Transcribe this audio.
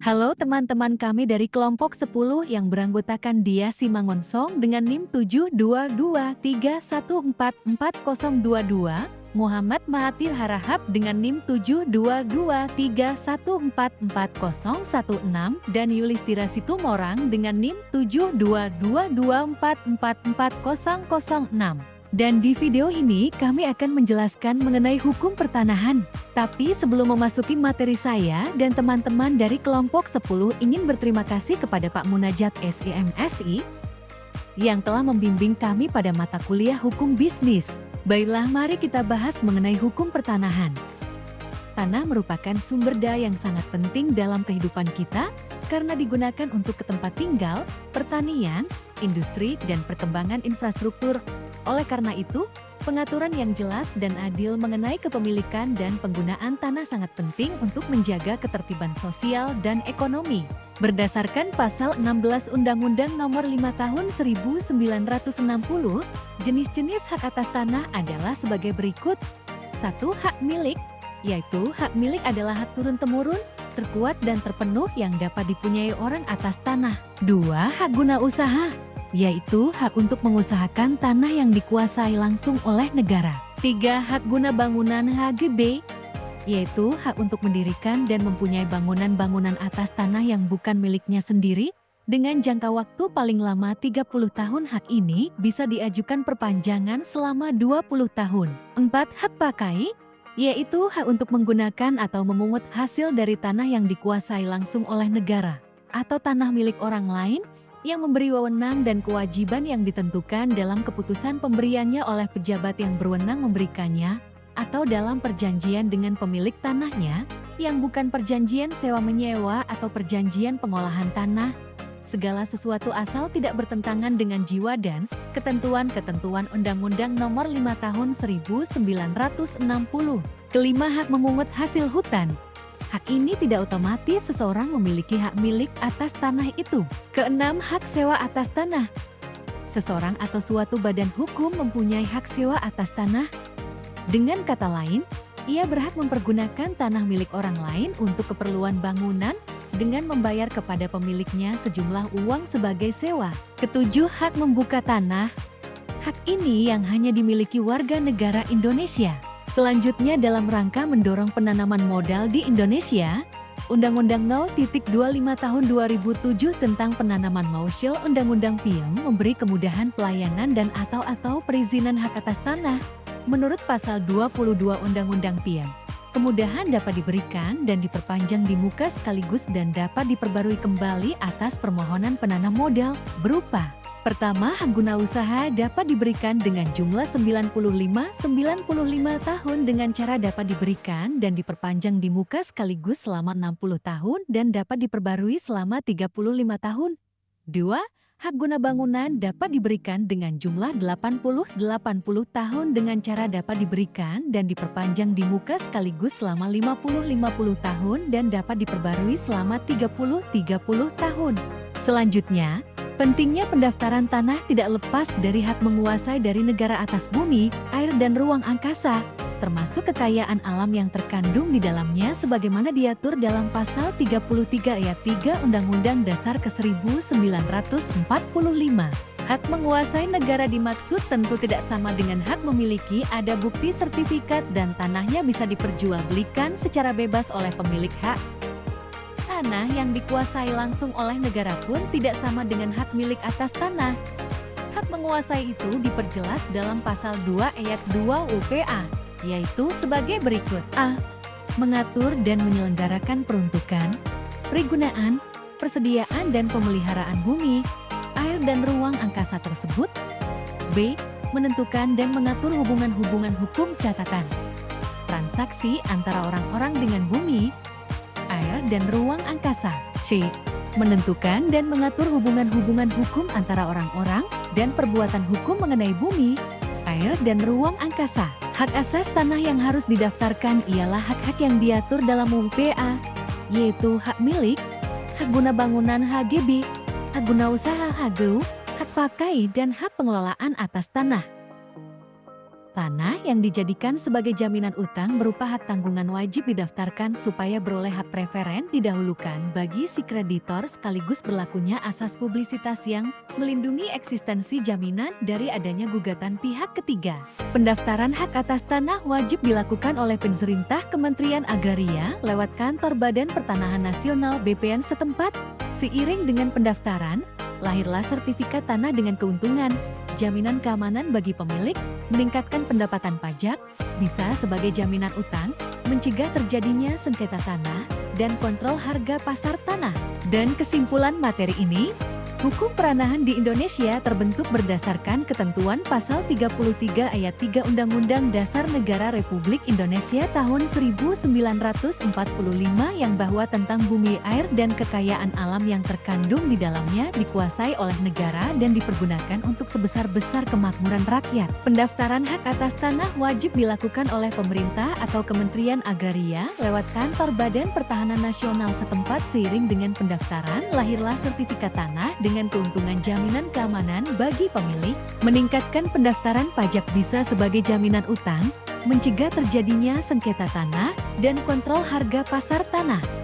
Halo teman-teman kami dari kelompok 10 yang beranggotakan Dia Simangonsong dengan NIM 72231444022, Muhammad Mahathir Harahap dengan NIM 72231444016, dan Yulistira Situmorang dengan NIM 72224444006. Dan di video ini kami akan menjelaskan mengenai hukum pertanahan. Tapi sebelum memasuki materi, saya dan teman-teman dari kelompok 10 ingin berterima kasih kepada Pak Munajat SEMSI yang telah membimbing kami pada mata kuliah hukum bisnis. Baiklah, mari kita bahas mengenai hukum pertanahan. Tanah merupakan sumber daya yang sangat penting dalam kehidupan kita karena digunakan untuk tempat tinggal, pertanian, industri, dan perkembangan infrastruktur. Oleh karena itu, pengaturan yang jelas dan adil mengenai kepemilikan dan penggunaan tanah sangat penting untuk menjaga ketertiban sosial dan ekonomi. Berdasarkan Pasal 16 Undang-Undang Nomor 5 Tahun 1960, jenis-jenis hak atas tanah adalah sebagai berikut. 1. Hak milik, yaitu hak milik adalah hak turun-temurun, terkuat dan terpenuh yang dapat dipunyai orang atas tanah. 2. Hak guna usaha, yaitu hak untuk mengusahakan tanah yang dikuasai langsung oleh negara. 3. Hak guna bangunan HGB, yaitu hak untuk mendirikan dan mempunyai bangunan-bangunan atas tanah yang bukan miliknya sendiri, dengan jangka waktu paling lama 30 tahun. Hak ini bisa diajukan perpanjangan selama 20 tahun. 4. Hak pakai, yaitu hak untuk menggunakan atau memungut hasil dari tanah yang dikuasai langsung oleh negara, atau tanah milik orang lain, yang memberi wewenang dan kewajiban yang ditentukan dalam keputusan pemberiannya oleh pejabat yang berwenang memberikannya, atau dalam perjanjian dengan pemilik tanahnya, yang bukan perjanjian sewa-menyewa atau perjanjian pengolahan tanah. Segala sesuatu asal tidak bertentangan dengan jiwa dan ketentuan-ketentuan Undang-Undang Nomor 5 Tahun 1960. Kelima, hak memungut hasil hutan. Hak ini tidak otomatis seseorang memiliki hak milik atas tanah itu. Keenam, hak sewa atas tanah. Seseorang atau suatu badan hukum mempunyai hak sewa atas tanah. Dengan kata lain, ia berhak mempergunakan tanah milik orang lain untuk keperluan bangunan dengan membayar kepada pemiliknya sejumlah uang sebagai sewa. Ketujuh, hak membuka tanah. Hak ini yang hanya dimiliki warga negara Indonesia. Selanjutnya, dalam rangka mendorong penanaman modal di Indonesia, Undang-Undang No. 25 Tahun 2007 tentang penanaman modal Undang-Undang PIM memberi kemudahan pelayanan dan atau perizinan hak atas tanah. Menurut Pasal 22 Undang-Undang PIM, kemudahan dapat diberikan dan diperpanjang di muka sekaligus dan dapat diperbarui kembali atas permohonan penanam modal berupa: pertama, hak guna usaha dapat diberikan dengan jumlah 95 tahun dengan cara dapat diberikan dan diperpanjang di muka sekaligus selama 60 tahun dan dapat diperbarui selama 35 tahun. 2. Hak guna bangunan dapat diberikan dengan jumlah 80 tahun dengan cara dapat diberikan dan diperpanjang di muka sekaligus selama 50 tahun dan dapat diperbarui selama 30 tahun. Selanjutnya, pentingnya pendaftaran tanah tidak lepas dari hak menguasai dari negara atas bumi, air dan ruang angkasa, termasuk kekayaan alam yang terkandung di dalamnya sebagaimana diatur dalam Pasal 33 Ayat 3 Undang-Undang Dasar ke-1945. Hak menguasai negara dimaksud tentu tidak sama dengan hak memiliki, ada bukti sertifikat dan tanahnya bisa diperjualbelikan secara bebas oleh pemilik hak. Tanah yang dikuasai langsung oleh negara pun tidak sama dengan hak milik atas tanah. Hak menguasai itu diperjelas dalam Pasal 2 Ayat 2 UPA, yaitu sebagai berikut. A. Mengatur dan menyelenggarakan peruntukan, pergunaan, persediaan dan pemeliharaan bumi, air dan ruang angkasa tersebut. B. Menentukan dan mengatur hubungan-hubungan hukum catatan, transaksi antara orang-orang dengan bumi, air dan ruang angkasa. C. Menentukan dan mengatur hubungan-hubungan hukum antara orang-orang dan perbuatan hukum mengenai bumi, air dan ruang angkasa. Hak asas tanah yang harus didaftarkan ialah hak-hak yang diatur dalam UPA, yaitu hak milik, hak guna bangunan HGB, hak guna usaha HGU, hak pakai dan hak pengelolaan atas tanah. Tanah yang dijadikan sebagai jaminan utang berupa hak tanggungan wajib didaftarkan supaya beroleh hak preferen didahulukan bagi si kreditor sekaligus berlakunya asas publisitas yang melindungi eksistensi jaminan dari adanya gugatan pihak ketiga. Pendaftaran hak atas tanah wajib dilakukan oleh pemerintah Kementerian Agraria lewat kantor Badan Pertanahan Nasional BPN setempat. Seiring dengan pendaftaran, lahirlah sertifikat tanah dengan keuntungan, jaminan keamanan bagi pemilik, meningkatkan pendapatan pajak, bisa sebagai jaminan utang, mencegah terjadinya sengketa tanah, dan kontrol harga pasar tanah. Dan kesimpulan materi ini, hukum peranahan di Indonesia terbentuk berdasarkan ketentuan pasal 33 ayat 3 Undang-Undang Dasar Negara Republik Indonesia tahun 1945 yang bahwa tentang bumi, air, dan kekayaan alam yang terkandung di dalamnya dikuasai oleh negara dan dipergunakan untuk sebesar-besar kemakmuran rakyat. Pendaftaran hak atas tanah wajib dilakukan oleh pemerintah atau Kementerian Agraria lewat kantor Badan Pertahanan Nasional setempat. Seiring dengan pendaftaran, lahirlah sertifikat tanah dengan keuntungan jaminan keamanan bagi pemilik, meningkatkan pendaftaran pajak bisa sebagai jaminan utang, mencegah terjadinya sengketa tanah, dan kontrol harga pasar tanah.